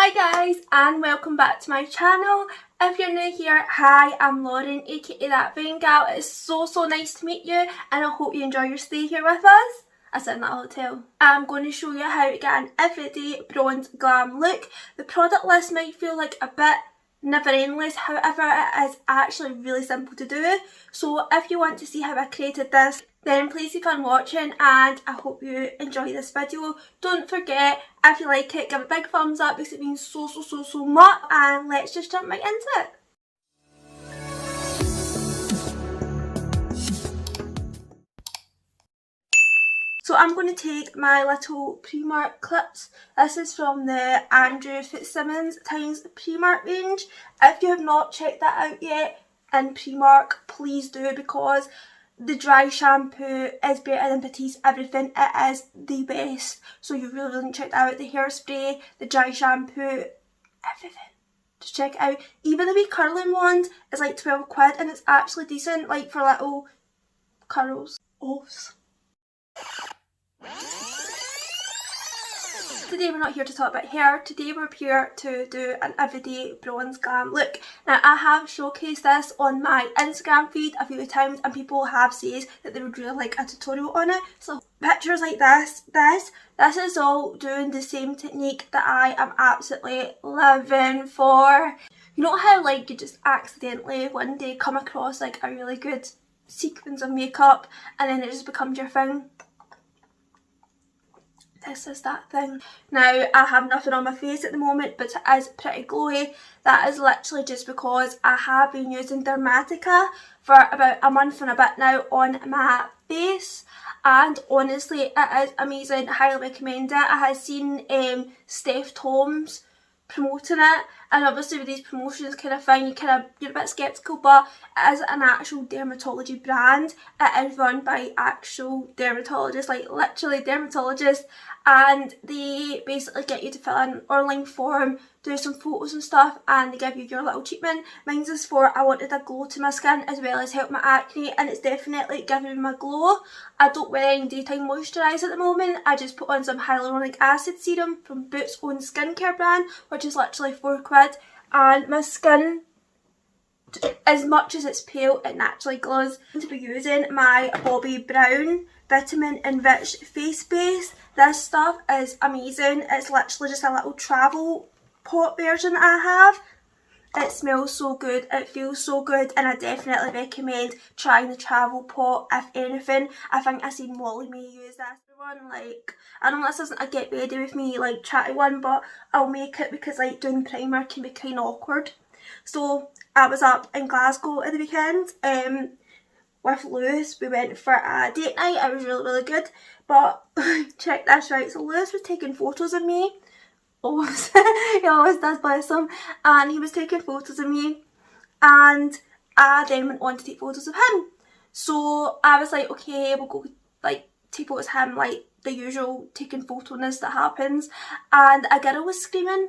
Hi guys and welcome back to my channel. If you're new here, hi, I'm Lauren aka That Vain Gal. It's so nice to meet you and I hope you enjoy your stay here with us. I said in that hotel. I'm going to show you how to get an everyday bronze glam look. The product list might feel like a bit never endless, however it is actually really simple to do. So if you want to see how I created this, then please keep on watching and I hope you enjoy this video. Don't forget, if you like it, give it a big thumbs up because it means so much, and let's just jump right into it. So I'm going to take my little Primark clips. This is from the Andrew Fitzsimmons times Primark range. If you have not checked that out yet in Primark, please do, because the dry shampoo is better than Batiste everything. It is the best. So you really need to check that out. The hairspray, the dry shampoo, everything. Just check it out. Even the wee curling wand is like 12 quid and it's actually decent, like for little curls. Offs. Today we're not here to talk about hair, today we're here to do an everyday bronze glam look. Now I have showcased this on my Instagram feed a few times and people have said that they would really like a tutorial on it. So pictures like this is all doing the same technique that I am absolutely living for. You know how like you just accidentally one day come across like a really good sequence of makeup and then it just becomes your thing? This is that thing. Now I have nothing on my face at the moment but it is pretty glowy. That is literally just because I have been using Dermatica for about a month and a bit now on my face and honestly it is amazing. Highly recommend it. I have seen Steph Tom's promoting it and obviously with these promotions kind of thing you're a bit sceptical, but it is an actual dermatology brand. It is run by actual dermatologists, like literally dermatologists, and they basically get you to fill in an online form, do some photos and stuff, and they give you your little treatment. Mine's is for I wanted a glow to my skin as well as help my acne, and it's definitely giving me a glow. I don't wear any daytime moisturiser at the moment. I just put on some hyaluronic acid serum from Boots' own skincare brand, which is literally 4 quid, and my skin, as much as it's pale, it naturally glows. I'm going to be using my Bobbi Brown Vitamin Enriched face base. This stuff is amazing. It's literally just a little travel pot version I have. It smells so good, it feels so good, and I definitely recommend trying the travel pot if anything. I think I've seen Molly May use this one. Like, I know this isn't a get ready with me like chatty one, but I'll make it because like doing primer can be kind of awkward. So I was up in Glasgow at the weekend with Lewis. We went for a date night. It was really good, but check this right. So Lewis was taking photos of me. He always does, bless him, and he was taking photos of me and I then went on to take photos of him. So I was like, okay, we'll go like take photos of him, like the usual taking photoness that happens, and a girl was screaming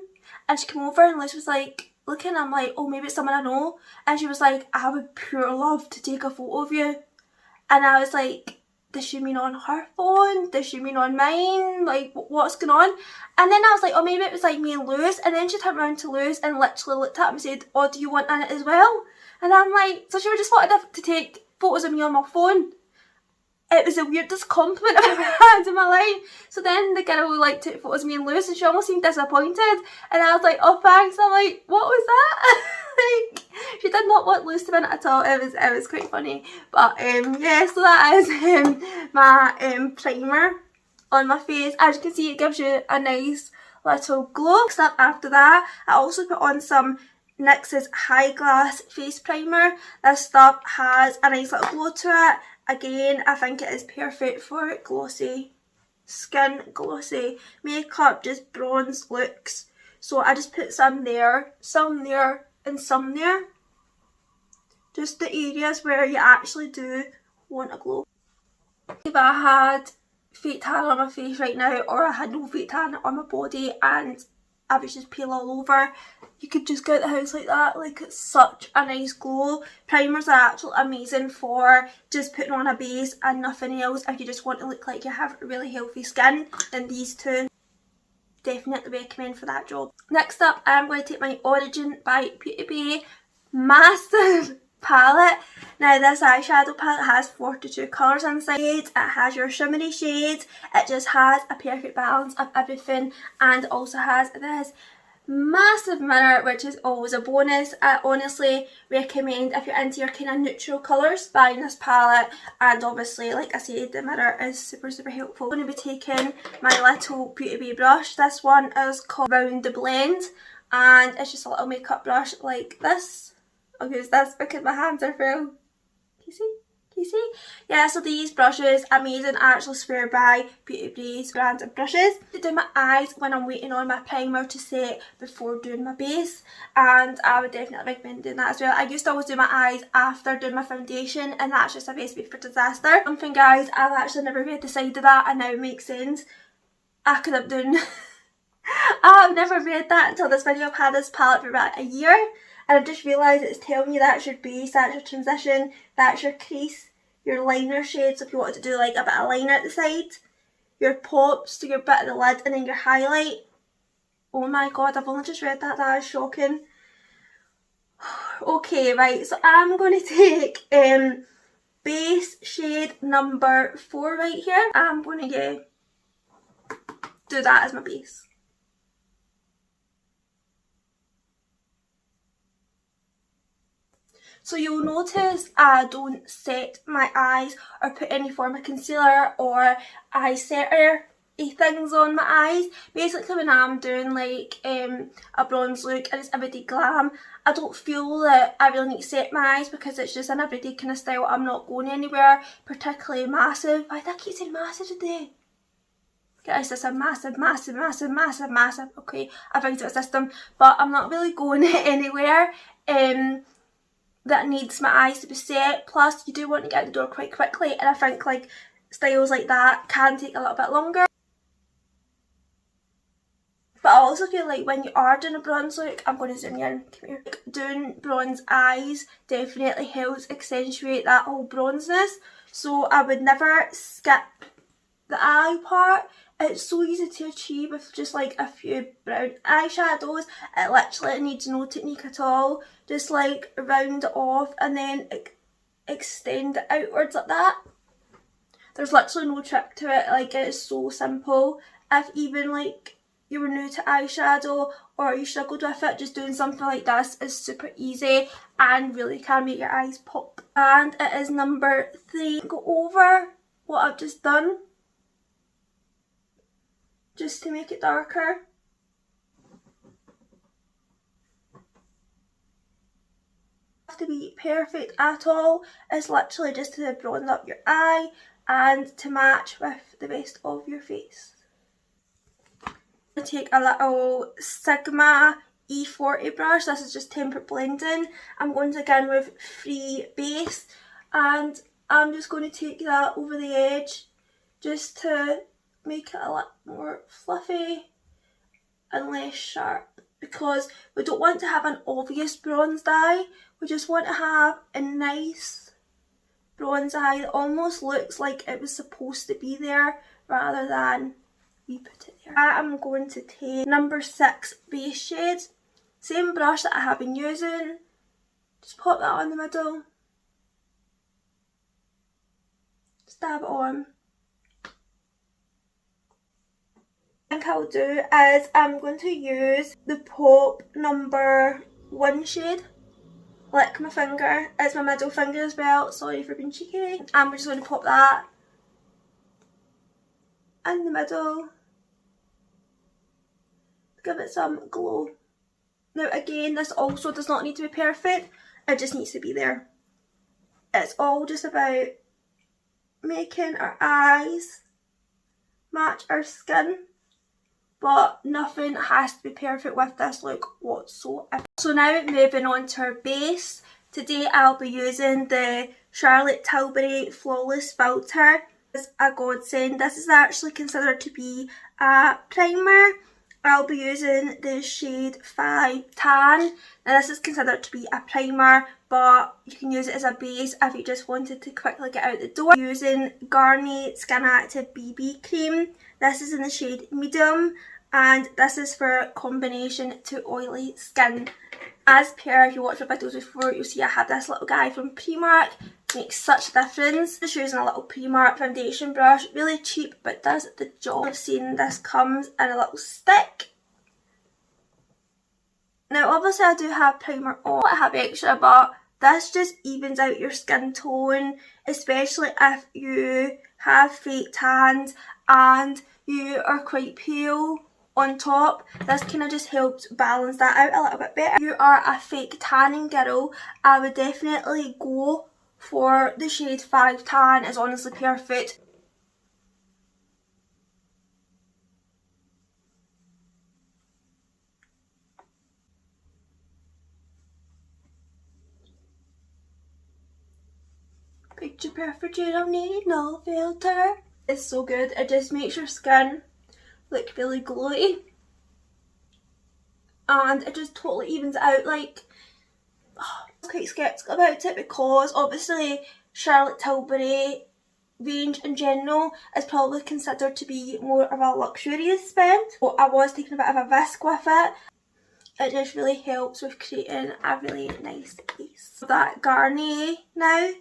and she came over and Liz was like looking. I'm like, oh, maybe it's someone I know, and she was like, I would pure love to take a photo of you. And I was like, does she mean on her phone? Does she mean on mine? Like, what's going on? And then I was like, oh, maybe it was like me and Lewis. And then she turned around to Lewis and literally looked at him and said, oh, do you want in it as well? And I'm like, so she just wanted to take photos of me on my phone. It was the weirdest compliment I've ever had in my life. So then the girl like took photos of me and Lewis and she almost seemed disappointed. And I was like, oh thanks. I'm like, what was that? Like, she did not want Lewis to win it at all. It was quite funny. But yeah, so that is my primer on my face. As you can see, it gives you a nice little glow. Except after that, I also put on some NYX's High Glass face primer. This stuff has a nice little glow to it. Again, I think it is perfect for glossy skin, glossy makeup, just bronze looks. So I just put some there, and some there. Just the areas where you actually do want a glow. If I had fake tan on my face right now, or I had no fake tan on my body and I was just pale all over, you could just go out the house like that. Like, it's such a nice glow. Primers are actually amazing for just putting on a base and nothing else. If you just want to look like you have really healthy skin, then these two definitely recommend for that job. Next up, I'm going to take my Origin by Beauty Bay massive palette. Now this eyeshadow palette has 42 colours inside. It has your shimmery shades, it just has a perfect balance of everything, and also has this massive mirror, which is always a bonus. I honestly recommend, if you're into your kind of neutral colours, buying this palette, and obviously like I said, the mirror is super helpful. I'm going to be taking my little Beauty Bay brush. This one is called Round the Blend, and it's just a little makeup brush like this. I'll use this because my hands are full. Can you see? Can you see? Yeah, so these brushes, amazing. I actually swear by Beauty Bay's brand of brushes. I do my eyes when I'm waiting on my primer to set before doing my base, and I would definitely recommend doing that as well. I used to always do my eyes after doing my foundation, and that's just a recipe for disaster. Something, guys, I've actually never read the side of that, and now it makes sense. I could have done I've never read that until this video. I've had this palette for about a year, and I just realised it's telling you that's your base, that's your transition, that's your crease, your liner shades if you wanted to do like a bit of liner at the side, your pops to your bit of the lid, and then your highlight. Oh my god, I've only just read that. That is shocking. Okay, right, so I'm going to take base shade number 4 right here. I'm going to do that as my base. So you'll notice I don't set my eyes or put any form of concealer or eye setter things on my eyes. Basically when I'm doing like a bronze look and it's everyday glam, I don't feel that I really need to set my eyes because it's just an everyday kind of style. I'm not going anywhere particularly massive. Why do I keep saying massive today? Guys, this is a massive. Okay, I think it's a system, but I'm not really going anywhere that needs my eyes to be set. Plus you do want to get out the door quite quickly, and I think like styles like that can take a little bit longer. But I also feel like when you are doing a bronze look, I'm going to zoom you in, come here. Doing bronze eyes definitely helps accentuate that whole bronzeness, so I would never skip the eye part. It's so easy to achieve with just like a few brown eyeshadows. It literally needs no technique at all. Just like round it off and then extend it outwards like that. There's literally no trick to it. Like, it is so simple. If even like you were new to eyeshadow or you struggled with it, just doing something like this is super easy and really can make your eyes pop. And it is number 3. Go over what I've just done, just to make it darker. Have to be perfect at all. It's literally just to bronze up your eye and to match with the rest of your face. I'm going to take a little Sigma E40 brush. This is just temperate blending. I'm going to again with Free Base, and I'm just going to take that over the edge just to make it a lot more fluffy and less sharp, because we don't want to have an obvious bronzed eye. We just want to have a nice bronze eye that almost looks like it was supposed to be there rather than we put it there. I'm going to take number 6 base shade, same brush that I have been using, just pop that on the middle, stab it on. I think I'll do is I'm going to use the pop number 1 shade. Lick my finger, it's my middle finger as well, sorry for being cheeky. And we're just going to pop that in the middle, give it some glow. Now again, this also does not need to be perfect, it just needs to be there. It's all just about making our eyes match our skin, but nothing has to be perfect with this look whatsoever. So now moving on to our base. Today I'll be using the Charlotte Tilbury Flawless Filter. It's a godsend. This is actually considered to be a primer. I'll be using the shade 5 Tan. Now this is considered to be a primer, but you can use it as a base if you just wanted to quickly get out the door. Using Garnier Skin Active BB Cream. This is in the shade medium, and this is for combination to oily skin. As per, if you watched my videos before, you'll see I have this little guy from Primark. Makes such a difference. Just using a little Primark foundation brush, really cheap but does the job. I've seen this comes in a little stick. Now obviously I do have primer on, I have extra, but this just evens out your skin tone, especially if you have fake tans and you are quite pale on top. This kind of just helps balance that out a little bit better. If you are a fake tanning girl, I would definitely go for the shade 5 Tan. It's honestly perfect. Picture perfect, you don't need no filter. It's so good. It just makes your skin look really glowy. And it just totally evens out. Like, I'm quite sceptical about it because obviously Charlotte Tilbury range in general is probably considered to be more of a luxurious spend. But I was taking a bit of a risk with it. It just really helps with creating a really nice base. That Garnier now.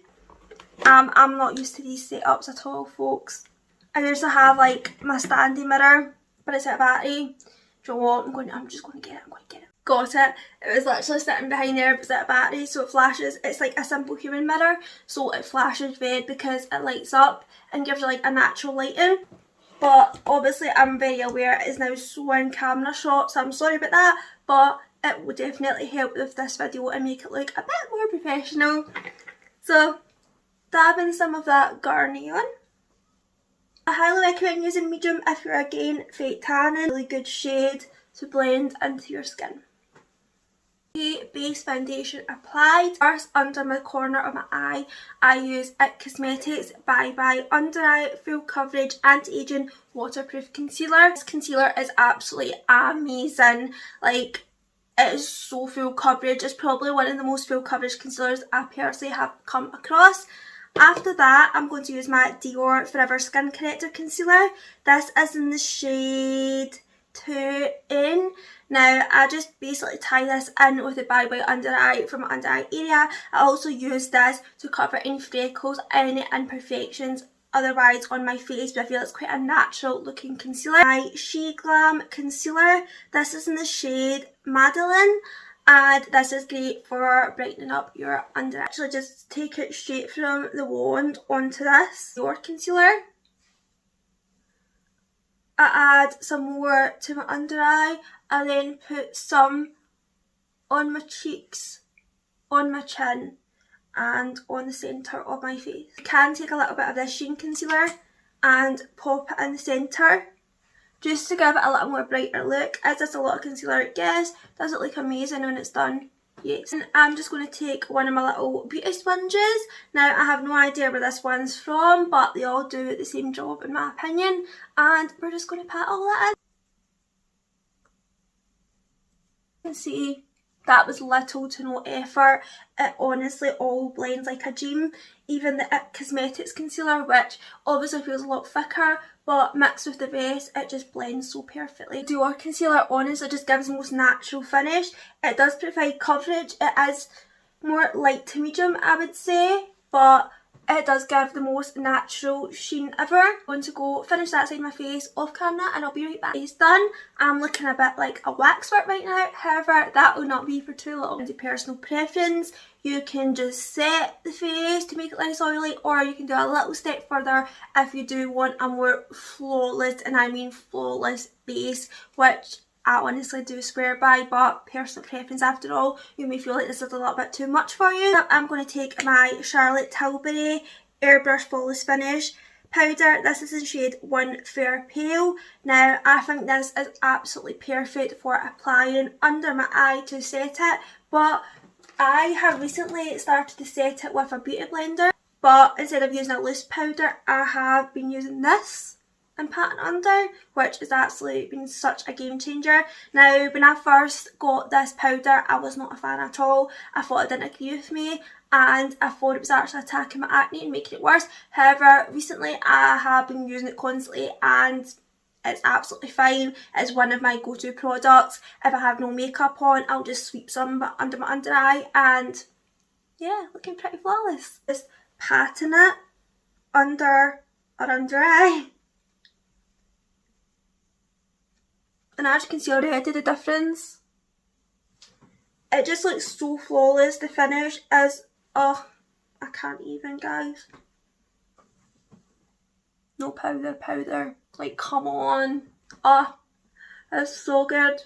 I'm not used to these setups at all, folks. I usually have like my standing mirror, but it's at a battery. Do you know what? I'm just going to get it. Got it. It was literally sitting behind there, but it's at a battery, so it flashes. It's like a simple human mirror, so it flashes red because it lights up and gives you like a natural lighting. But obviously I'm very aware it is now so in camera shot, so I'm sorry about that, but it will definitely help with this video and make it look a bit more professional. So dabbing some of that Garnier on. I highly recommend using medium if you're again fake tanning. Really good shade to blend into your skin. The base foundation applied. First, under my corner of my eye, I use IT Cosmetics Bye Bye Under Eye Full Coverage Anti-Aging Waterproof Concealer. This concealer is absolutely amazing. Like, it is so full coverage. It's probably one of the most full coverage concealers I personally have come across. After that, I'm going to use my Dior Forever Skin Corrector Concealer. This is in the shade 2N. Now, I just basically tie this in with the Bye Bye Under Eye from my under eye area. I also use this to cover any freckles, any imperfections otherwise on my face, but I feel it's quite a natural looking concealer. My Sheglam Concealer. This is in the shade Madeline. And this is great for brightening up your under eye. Actually, just take it straight from the wand onto this Dior concealer. I add some more to my under eye and then put some on my cheeks, on my chin and on the centre of my face. You can take a little bit of this Sheen concealer and pop it in the centre, just to give it a little more brighter look. Is this a lot of concealer? Yes. Does it look amazing when it's done? Yes. And I'm just going to take one of my little beauty sponges. Now, I have no idea where this one's from, but they all do the same job in my opinion. And we're just going to pat all that in. You can see that was little to no effort. It honestly all blends like a dream. Even the IT Cosmetics concealer, which obviously feels a lot thicker, but mixed with the rest, it just blends so perfectly. Dior concealer honestly just gives the most natural finish. It does provide coverage. It is more light to medium, I would say, but it does give the most natural sheen ever. I'm going to go finish that side of my face off camera and I'll be right back. It's done. I'm looking a bit like a waxwork right now, however that will not be for too long. It's a personal preference. You can just set the face to make it less oily, or you can do a little step further if you do want a more flawless, and I mean flawless base, which I honestly do swear by, but personal preference after all. You may feel like this is a little bit too much for you. I'm going to take my Charlotte Tilbury Airbrush Flawless Finish powder. This is in shade 1 Fair Pale. Now, I think this is absolutely perfect for applying under my eye to set it, but I have recently started to set it with a beauty blender, but instead of using a loose powder, I have been using this and patting under, which has absolutely been such a game changer. Now, when I first got this powder, I was not a fan at all. I thought it didn't agree with me, and I thought it was actually attacking my acne and making it worse. However, recently I have been using it constantly, and it's absolutely fine. It's one of my go-to products. If I have no makeup on, I'll just sweep some under my under eye and yeah, looking pretty flawless. Just patting it under our under eye. And as you can see already the difference. It just looks so flawless. The finish is, oh, I can't even, guys. No powder. Like, come on. Oh, it's so good.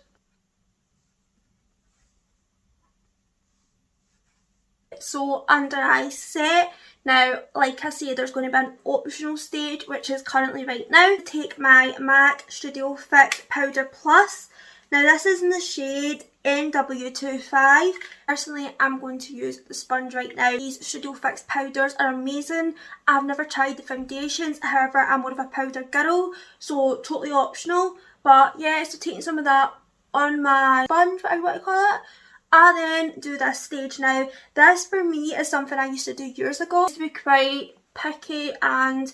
So, under eye set. Now, like I say, there's going to be an optional stage, which is currently right now. Take my MAC Studio Fix Powder Plus. Now, this is in the shade NW25. Personally, I'm going to use the sponge right now. These Studio Fix powders are amazing. I've never tried the foundations, however, I'm more of a powder girl, so totally optional. But yeah, so taking some of that on my sponge, whatever you want to call it. I then do this stage now. This for me is something I used to do years ago. I used to be quite picky and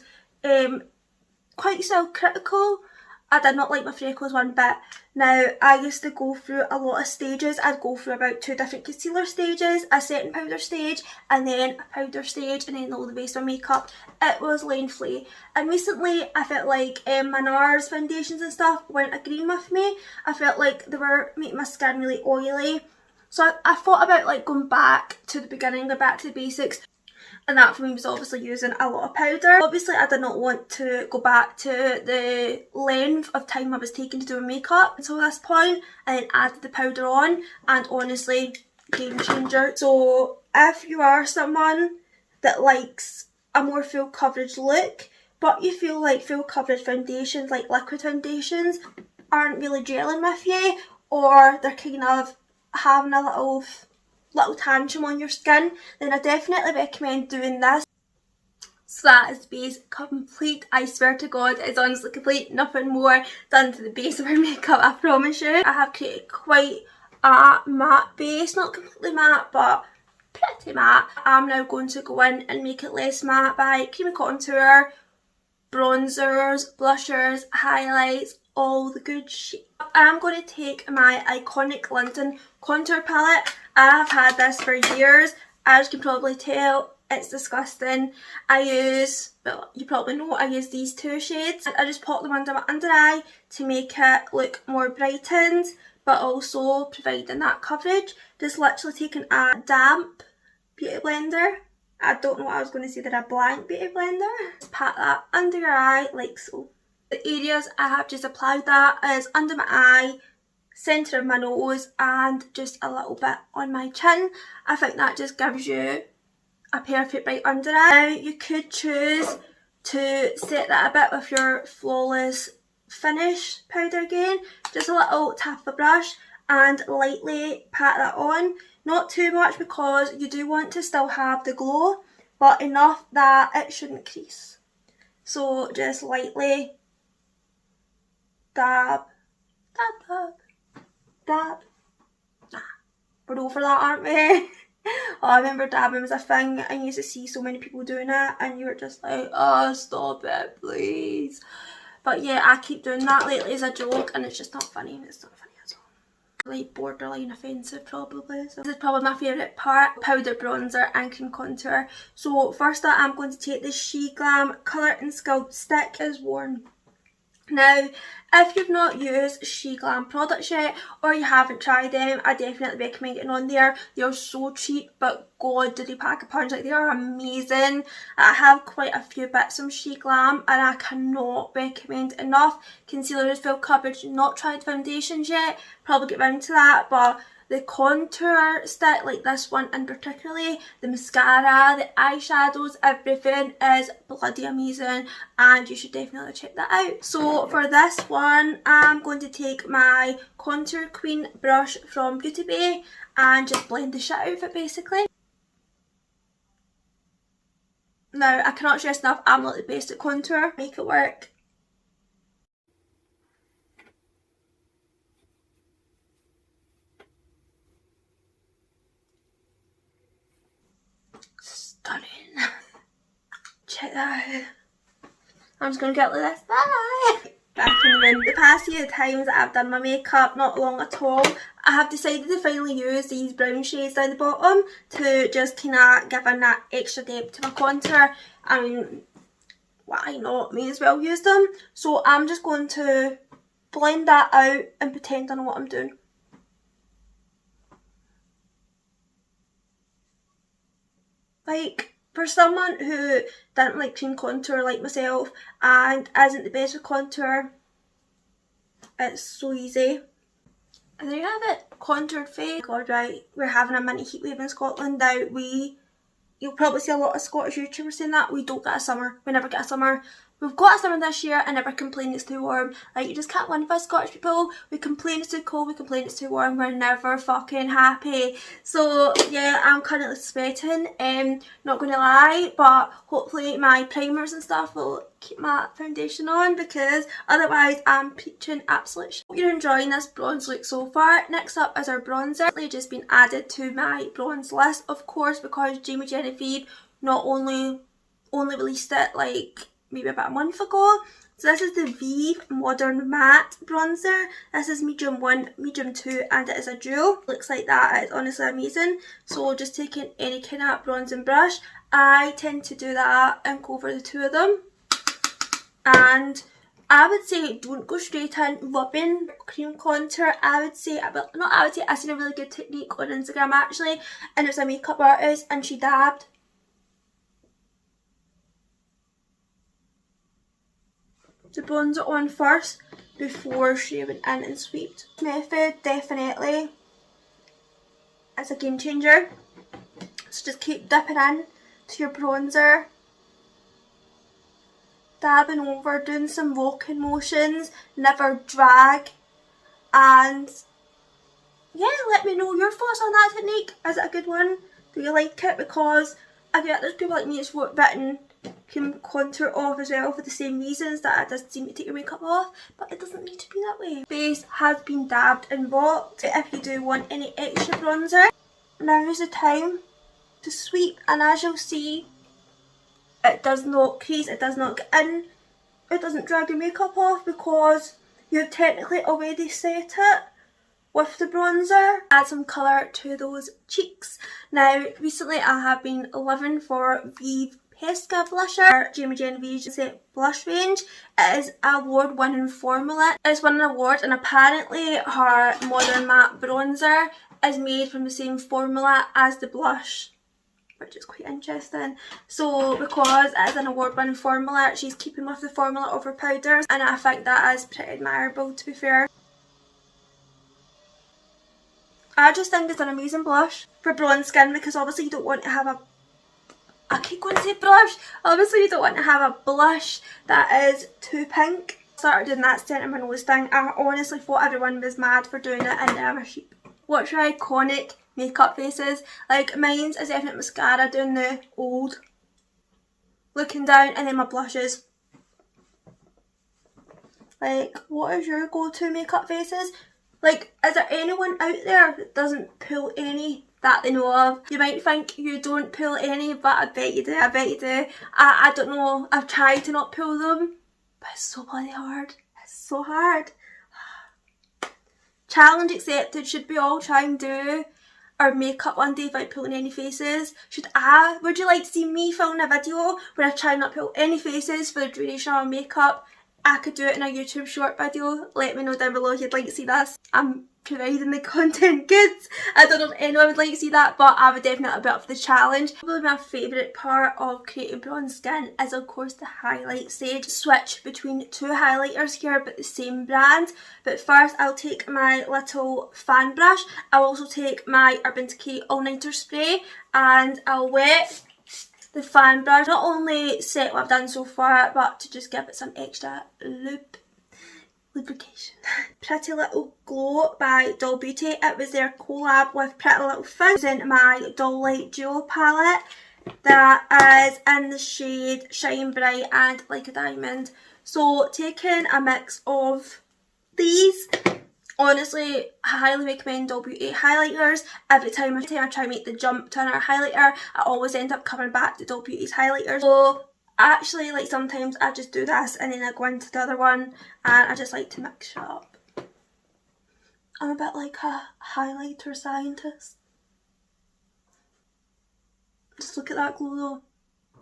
quite self-critical. I did not like my freckles one bit. Now, I used to go through a lot of stages. I'd go through about 2 different concealer stages, a setting powder stage, and then a powder stage, and then all the base of makeup. It was lengthy. And recently, I felt like my NARS foundations and stuff weren't agreeing with me. I felt like they were making my skin really oily. So I thought about like going back to the beginning, go back to the basics. And that for me was obviously using a lot of powder. Obviously I did not want to go back to the length of time I was taking to do my makeup until this point, and then added the powder on, and honestly, game changer. So if you are someone that likes a more full coverage look, but you feel like full coverage foundations, like liquid foundations, aren't really gelling with you, or they're kind of having a little tantrum on your skin, then I definitely recommend doing this. So that is the base complete. I swear to God, it's honestly complete. Nothing more done to the base of her makeup, I promise you. I have created quite a matte base, not completely matte, but pretty matte. I'm now going to go in and make it less matte by creamy contour, bronzers, blushers, highlights, all the good shit. I'm going to take my iconic London contour palette. I've had this for years. As you can probably tell, it's disgusting. I use, well, you probably know, I use these 2 shades. I just pop them under my under eye to make it look more brightened, but also providing that coverage. Just literally taking a damp beauty blender. I don't know what I was going to say, they're a blank beauty blender. Just pat that under your eye like so. The areas I have just applied that is under my eye, centre of my nose, and just a little bit on my chin. I think that just gives you a perfect bright under eye. Now you could choose to set that a bit with your Flawless Finish powder again. Just a little tap of the brush and lightly pat that on. Not too much because you do want to still have the glow, but enough that it shouldn't crease. So just lightly dab, dab, dab, dab. Nah, we're over that, aren't we? Oh, I remember dabbing was a thing. I used to see so many people doing it, and you were just like, oh, stop it, please. But yeah, I keep doing that lately as a joke, and it's just not funny. It's not funny at all. Like borderline offensive, probably. So this is probably my favourite part: powder, bronzer, and cream contour. So first up, I'm going to take the Sheglam Colour and Sculpt stick as worn. Now, if you've not used Sheglam products yet, or you haven't tried them, I definitely recommend getting on there. They are so cheap, but God, do they pack a punch. Like, they are amazing. I have quite a few bits from Sheglam, and I cannot recommend enough. Concealer is full coverage. Not tried foundations yet, probably get round to that, but the contour stick, like this one in particularly, the mascara, the eyeshadows, everything is bloody amazing, and you should definitely check that out. So for this one, I'm going to take my Contour Queen brush from Beauty Bay and just blend the shit out of it basically. Now, I cannot stress enough, I'm not the best at contour. Make it work. Stunning. Check that out. I'm just going to get like this. Bye! back in the room. The past few times that I've done my makeup, not long at all, I have decided to finally use these brown shades down the bottom to just kind of give in that extra depth to my contour. I mean, why not? May as well use them. So I'm just going to blend that out and pretend I know what I'm doing. Like, for someone who doesn't like cream contour like myself and isn't the best with contour, it's so easy. And there you have it, contoured face. God, right, we're having a mini heatwave in Scotland now. You'll probably see a lot of Scottish YouTubers saying that we don't get a summer, we never get a summer. We've got a summer this year and never complain it's too warm. Like, you just can't win with us Scottish people. We complain it's too cold, we complain it's too warm, we're never fucking happy. So yeah, I'm currently sweating, not gonna lie, but hopefully my primers and stuff will keep my foundation on, because otherwise I'm preaching absolute shit. Hope you're enjoying this bronze look so far. Next up is our bronzer. It's just been added to my bronze list, of course, because Jamie Genevieve not only released it like maybe about a month ago. So this is the Vieve Modern Matte Bronzer. This is medium 1, medium 2, and it is a duo. Looks like that. It's honestly amazing. So just taking any kind of bronzing brush, I tend to do that and go over the two of them. And I would say don't go straight in rubbing cream contour. I've seen a really good technique on Instagram actually, and it's a makeup artist and she dabbed the bronzer on first before she went in and swept. Method definitely is a game changer. So just keep dipping in to your bronzer, dabbing over, doing some rocking motions, never drag, and yeah, let me know your thoughts on that technique. Is it a good one? Do you like it? Because I get there's people like me that's written cream contour off as well for the same reasons, that it does seem to take your makeup off, but it doesn't need to be that way. Base has been dabbed and rocked. If you do want any extra bronzer, now is the time to sweep, and as you'll see, it does not crease, it does not get in, it doesn't drag your makeup off, because you've technically already set it with the bronzer. Add some colour to those cheeks. Now recently I have been living for Vieve Pesca blusher, Jamie Genevieve's blush range. It is an award-winning formula. It's won an award, and apparently her Modern Matte bronzer is made from the same formula as the blush, which is quite interesting. So because it is an award-winning formula, she's keeping with the formula of her powders, and I think that is pretty admirable, to be fair. I just think it's an amazing blush for bronze skin, because obviously you don't want to have a, I keep going to say blush, obviously you don't want to have a blush that is too pink. I started doing that centre my nose thing. I honestly thought everyone was mad for doing it, and now I'm a sheep. What's your iconic makeup faces? Like mine's is definitely mascara, doing the old looking down, and then my blushes. Like, what is your go-to makeup faces? Like, is there anyone out there that doesn't pull any that they know of? You might think you don't pull any, but I bet you do, I bet you do. I don't know, I've tried to not pull them, but it's so bloody hard. It's so hard. Challenge accepted. Should we all try and do our makeup one day without pulling any faces? Would you like to see me film a video where I try not to pull any faces for the duration of my makeup? I could do it in a YouTube short video. Let me know down below if you'd like to see this. I'm providing the content goods. I don't know if anyone would like to see that, but I would definitely be up for the challenge. Probably my favourite part of creating bronze skin is of course the highlight stage. Switch between two highlighters here, but the same brand. But first I'll take my little fan brush. I'll also take my Urban Decay All Nighter spray, and I'll wet the fan brush, not only set what I've done so far, but to just give it some extra lubrication. Pretty Little Glow by Doll Beauty. It was their collab with Pretty Little Thing. Using my Doll Light Duo palette that is in the shade Shine Bright and Like a Diamond. So taking a mix of these, honestly, I highly recommend Doll Beauty highlighters. Every time I try to make the jump to another highlighter, I always end up coming back to Doll Beauty's highlighters. So Actually, like sometimes I just do this and then I go into the other one and I just like to mix it up. I'm a bit like a highlighter scientist. Just look at that glow though.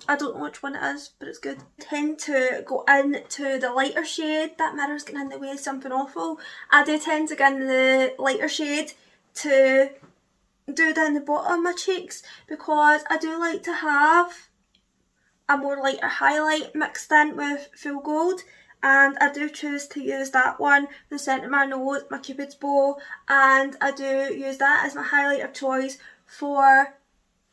I don't know which one it is, but it's good. I tend to go into the lighter shade. That mirror's getting in the way of something awful. I do tend to go in the lighter shade to do down the bottom of my cheeks because I do like to have a more lighter highlight mixed in with full gold, and I do choose to use that one for the centre of my nose, my cupid's bow, and I do use that as my highlight of choice for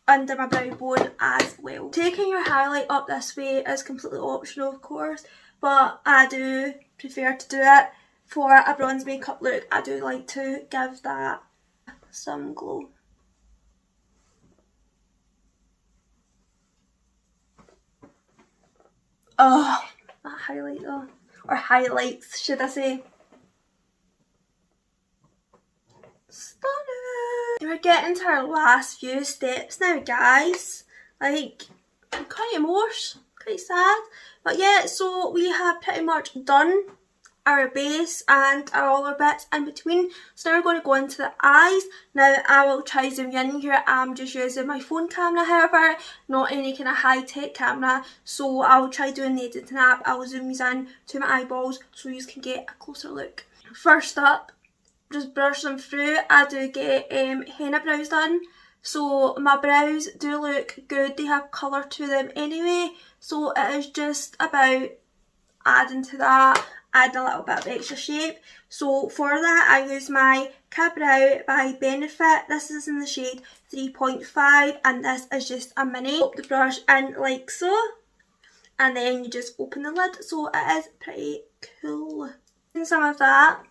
under my brow bone as well. Taking your highlight up this way is completely optional of course, but I do prefer to do it for a bronze makeup look. I do like to give that some glow. Oh, that highlight though, or highlights should I say. Stunning! We're getting to our last few steps now guys, like I'm kind of emotional, quite sad, but yeah, so we have pretty much done our base and all our bits in between. So now we're going to go into the eyes. Now I will try zoom in here. I'm just using my phone camera, however, not any kind of high-tech camera. So I'll try doing the editing app. I will zoom these in to my eyeballs so you can get a closer look. First up, just brush them through. I do get henna brows done. So my brows do look good. They have colour to them anyway. So it is just about adding to that, adding a little bit of extra shape. So for that I use my Brow by Benefit. This is in the shade 3.5 and this is just a mini. Pop the brush in like so and then you just open the lid, so it is pretty cool. And some of that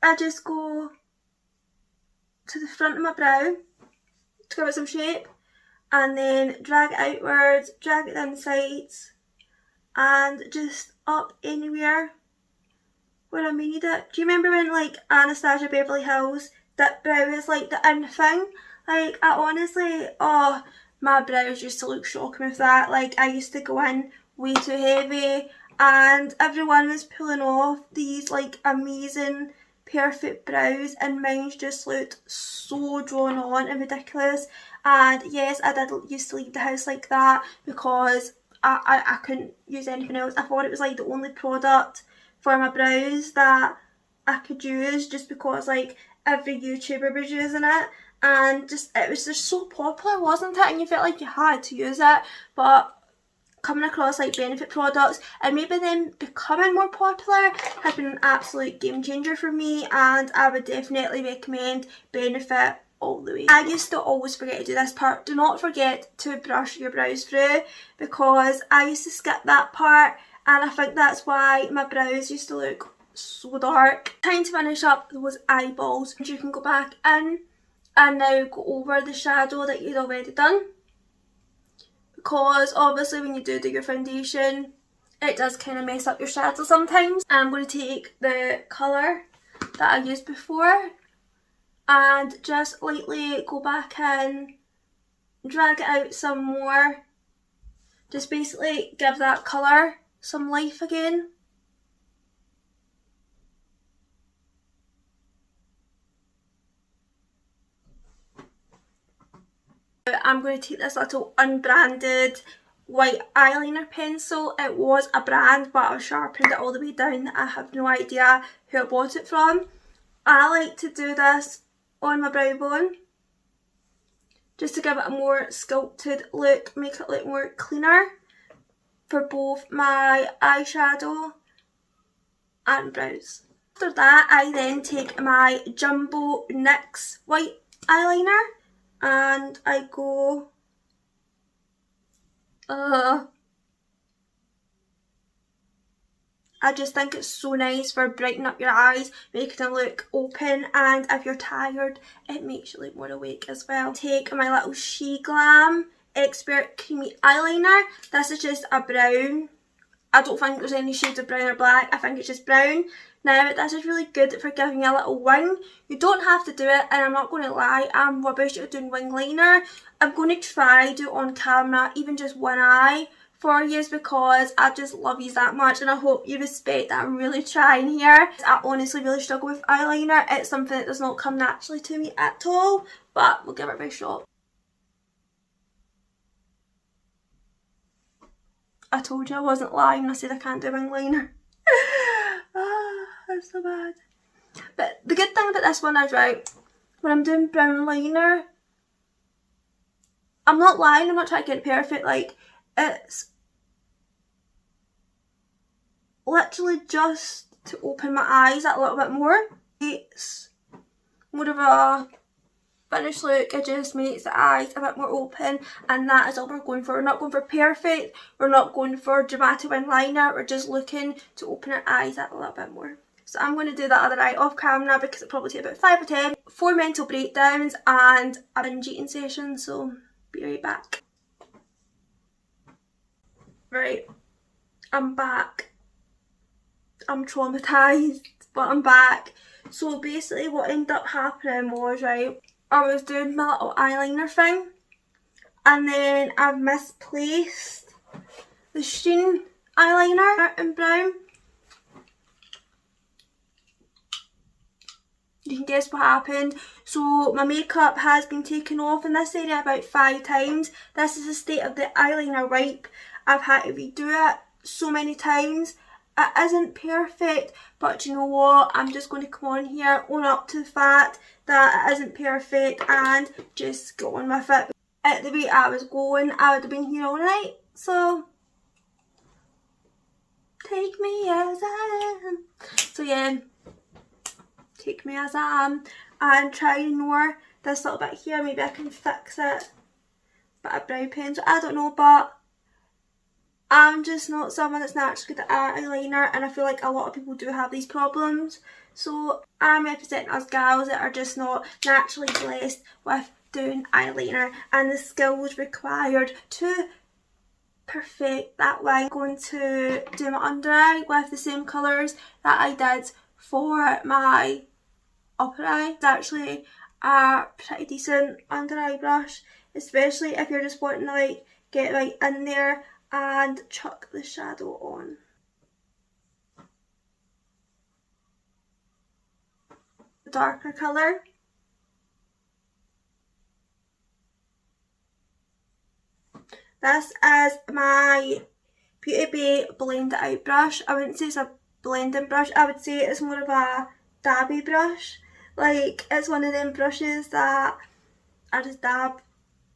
I just go to the front of my brow to give it some shape and then drag it outwards, drag it down the sides and just up anywhere where I made it. Do you remember when like Anastasia Beverly Hills, that brow is like the in thing? Like I honestly, oh, my brows used to look shocking with that. Like I used to go in way too heavy and everyone was pulling off these like amazing perfect brows and mine just looked so drawn on and ridiculous. And yes, I did used to leave the house like that because I couldn't use anything else. I thought it was like the only product for my brows that I could use just because like every YouTuber was using it and just it was just so popular, wasn't it? And you felt like you had to use it. But coming across like Benefit products and maybe them becoming more popular has been an absolute game changer for me, and I would definitely recommend Benefit all the way. I used to always forget to do this part. Do not forget to brush your brows through because I used to skip that part and I think that's why my brows used to look so dark. Time to finish up those eyeballs. You can go back in and now go over the shadow that you'd already done, because obviously when you do your foundation it does kind of mess up your shadow sometimes. I'm going to take the colour that I used before and just lightly go back in, drag it out some more, just basically give that colour some life again. I'm going to take this little unbranded white eyeliner pencil. It was a brand but I've sharpened it all the way down. I have no idea who I bought it from. I like to do this on my brow bone just to give it a more sculpted look, make it look more cleaner for both my eyeshadow and brows. After that I then take my Jumbo NYX white eyeliner and I go I just think it's so nice for brightening up your eyes, making them look open, and if you're tired it makes you look more awake as well. Take my little Sheglam Expert Creamy Eyeliner. This is just a brown I don't think there's any shades of brown or black, I think it's just brown. Now this is really good for giving you a little wing. You don't have to do it, and I'm not going to lie, I'm rubbish at doing wing liner. I'm going to try do it on camera, even just one eye for you, because I just love you that much, and I hope you respect that I'm really trying here. I honestly really struggle with eyeliner. It's something that does not come naturally to me at all, but we'll give it a big shot. I told you I wasn't lying when I said I can't do wing liner. That's so bad. But the good thing about this one is, right, when I'm doing brown liner, I'm not lying, I'm not trying to get it perfect, like, it's literally just to open my eyes a little bit more. It's more of a finished look, it just makes the eyes a bit more open, and that is all we're going for. We're not going for perfect, we're not going for dramatic wing liner, we're just looking to open our eyes a little bit more. So I'm going to do that other eye off camera because it'll probably take about 5 or 10. 4 mental breakdowns and a binge eating session, so be right back. Right, I'm back. I'm traumatised, but I'm back. So basically what ended up happening was, right, I was doing my little eyeliner thing, and then I've misplaced the Sheen eyeliner in brown. You can guess what happened. So my makeup has been taken off in this area about 5 times. This is the state of the eyeliner wipe. I've had to redo it so many times. It isn't perfect, but you know what? I'm just going to come on here, own up to the fact that it isn't perfect, and just go on with it. At the rate I was going, I would have been here all night. So take me as I am. So yeah, take me as I am, and try and ignore this little bit here. Maybe I can fix it. Bit of brow pen, so I don't know, but I'm just not someone that's naturally good at eyeliner, and I feel like a lot of people do have these problems. So I'm representing us gals that are just not naturally blessed with doing eyeliner and the skills required to perfect that way. I'm going to do my under eye with the same colours that I did for my upper eye. It's actually a pretty decent under eye brush, especially if you're just wanting to like get right in there and chuck the shadow on. Darker colour. This is my Beauty Bay Blend It Out brush. I wouldn't say it's a blending brush, I would say it's more of a dabby brush. Like, it's one of them brushes that I just dab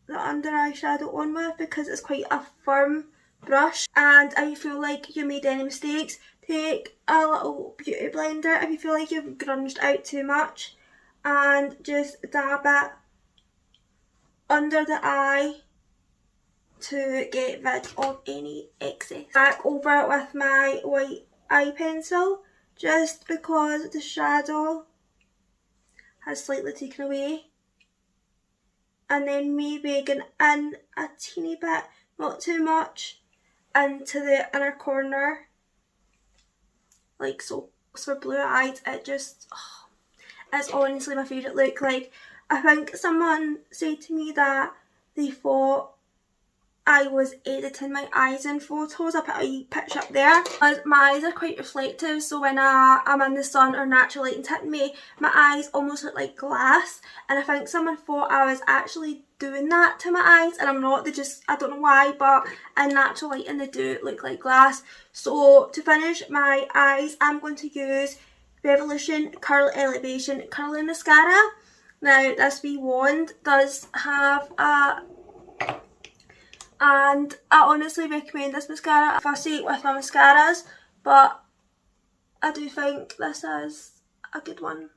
the under eye shadow on with because it's quite a firm brush. And if you feel like you made any mistakes, take a little beauty blender if you feel like you've grunged out too much, and just dab it under the eye to get rid of any excess. Back over it with my white eye pencil, just because the shadow has slightly taken away, and then maybe going in a teeny bit, not too much, into the inner corner, like so. So for blue eyes, it just, it's honestly my favourite look. Like, I think someone said to me that they thought I was editing my eyes in photos. I put a picture up there because my eyes are quite reflective, so when I'm in the sun or natural lighting's hitting me, my eyes almost look like glass, and I think someone thought I was actually doing that to my eyes, and I'm not. They just, I don't know why, but in natural lighting they do look like glass. So to finish my eyes, I'm going to use Revolution Curl Elevation Curling Mascara. Now this wee wand does have a, and I honestly recommend this mascara. I'm fussy with my mascaras, but I do think this is a good one.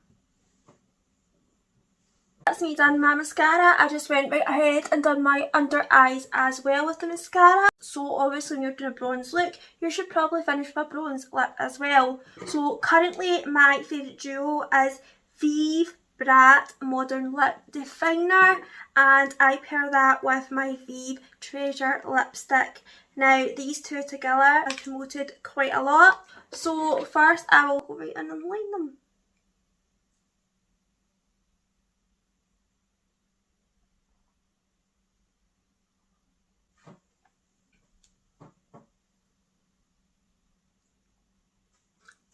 That's me done my mascara. I just went right ahead and done my under eyes as well with the mascara. So obviously when you're doing a bronze look, you should probably finish with a bronze lip as well. So currently my favourite duo is Vieve Brat Modern Lip Definer, and I pair that with my Vieve Treasure lipstick. Now these two together are promoted quite a lot. So first I will go right in and line them.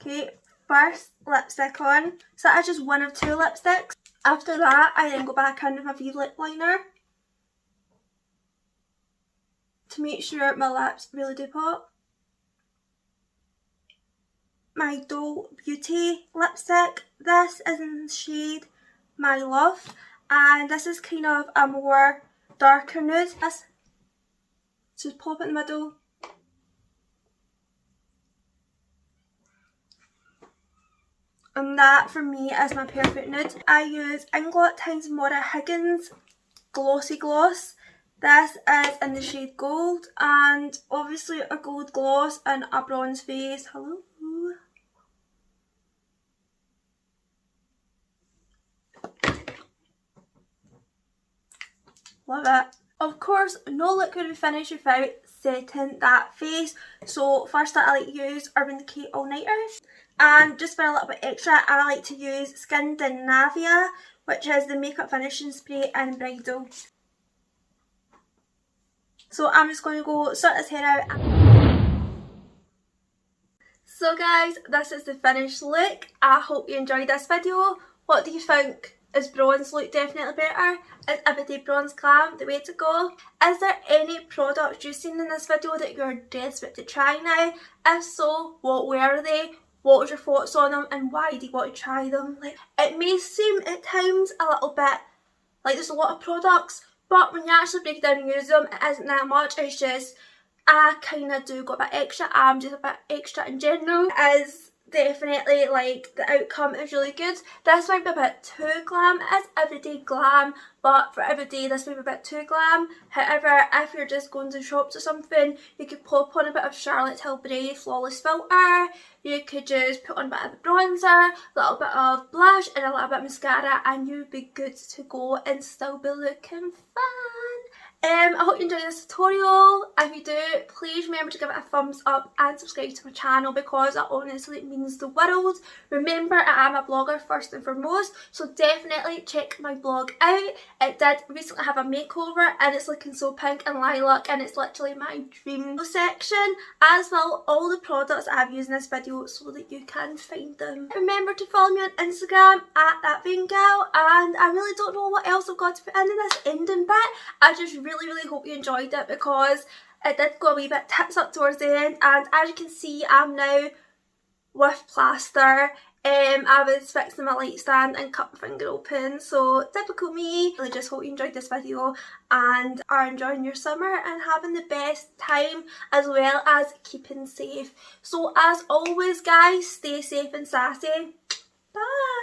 Okay, first lipstick on. So that is just one of two lipsticks. After that, I then go back in with my Vieve lip liner to make sure my lips really do pop. My Doll Beauty lipstick. This is in the shade My Love, and this is kind of a more darker nude. This just pop it in the middle. And that for me is my perfect nude. I use Inglot times Mora Higgins Glossy Gloss. This is in the shade Gold, and obviously a gold gloss and a bronze face. Hello. Love it. Of course, no look would be finished without setting that face. So first I like to use Urban Decay All Nighter. And just for a little bit extra, I like to use Skin de Navia, which is the makeup finishing spray in Bridal. So I'm just going to go sort this hair out. So guys, this is the finished look. I hope you enjoyed this video. What do you think? Is bronze look definitely better? Is Everyday Bronze Glam the way to go? Is there any products you've seen in this video that you're desperate to try now? If so, what were they? What was your thoughts on them and why do you want to try them? Like, it may seem at times a little bit like there's a lot of products, but when you actually break it down and use them, it isn't that much. It's just, I kind of do go a bit extra. I'm just a bit extra in general. It is definitely like the outcome is really good. This might be a bit too glam. It is everyday glam, but for everyday this might be a bit too glam. However, if you're just going to shops or something, you could pop on a bit of Charlotte Tilbury Flawless Filter. You could just put on a bit of the bronzer, a little bit of blush and a little bit of mascara, and you'd be good to go and still be looking fun. I hope you enjoyed this tutorial. If you do, please remember to give it a thumbs up and subscribe to my channel because that honestly means the world. Remember, I am a blogger first and foremost, so definitely check my blog out. It did recently have a makeover and it's looking so pink and lilac and it's literally my dream section, as well all the products I have used in this video so that you can find them. Remember to follow me on Instagram at thatvaingal, and I really don't know what else I've got to put into this ending bit. I just really hope you enjoyed it because it did go a wee bit tits up towards the end, and as you can see I'm now with plaster. I was fixing my light stand and cut my finger open, so typical me. I really just hope you enjoyed this video and are enjoying your summer and having the best time, as well as keeping safe. So as always guys, stay safe and sassy. Bye!